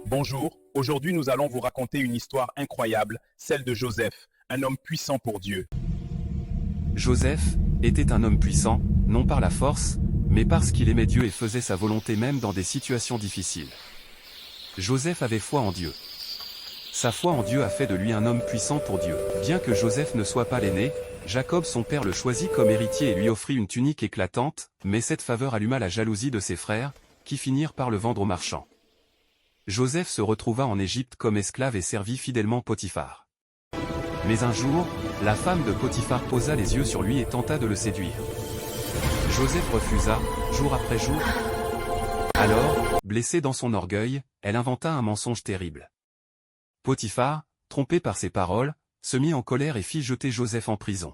Bonjour, aujourd'hui nous allons vous raconter une histoire incroyable, celle de Joseph, un homme puissant pour Dieu. Joseph était un homme puissant, non par la force, mais parce qu'il aimait Dieu et faisait sa volonté même dans des situations difficiles. Joseph avait foi en Dieu. Sa foi en Dieu a fait de lui un homme puissant pour Dieu. Bien que Joseph ne soit pas l'aîné, Jacob son père le choisit comme héritier et lui offrit une tunique éclatante, mais cette faveur alluma la jalousie de ses frères, qui finirent par le vendre aux marchands. Joseph se retrouva en Égypte comme esclave et servit fidèlement Potiphar. Mais un jour, la femme de Potiphar posa les yeux sur lui et tenta de le séduire. Joseph refusa, jour après jour. Alors, blessée dans son orgueil, elle inventa un mensonge terrible. Potiphar, trompé par ses paroles, se mit en colère et fit jeter Joseph en prison.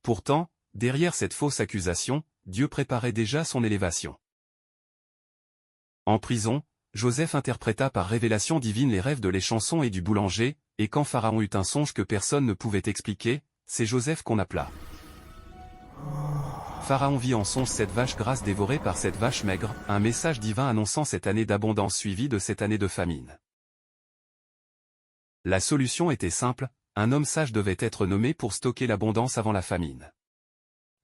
Pourtant, derrière cette fausse accusation, Dieu préparait déjà son élévation. En prison, Joseph interpréta par révélation divine les rêves de l'échanson et du boulanger, et quand Pharaon eut un songe que personne ne pouvait expliquer, c'est Joseph qu'on appela. Pharaon vit en songe cette vache grasse dévorée par cette vache maigre, un message divin annonçant cette année d'abondance suivie de cette année de famine. La solution était simple, un homme sage devait être nommé pour stocker l'abondance avant la famine.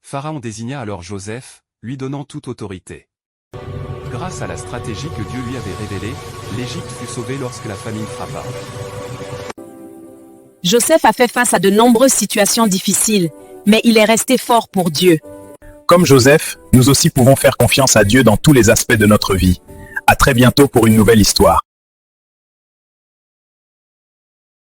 Pharaon désigna alors Joseph, lui donnant toute autorité. Grâce à la stratégie que Dieu lui avait révélée, l'Égypte fut sauvée lorsque la famine frappa. Joseph a fait face à de nombreuses situations difficiles, mais il est resté fort pour Dieu. Comme Joseph, nous aussi pouvons faire confiance à Dieu dans tous les aspects de notre vie. À très bientôt pour une nouvelle histoire.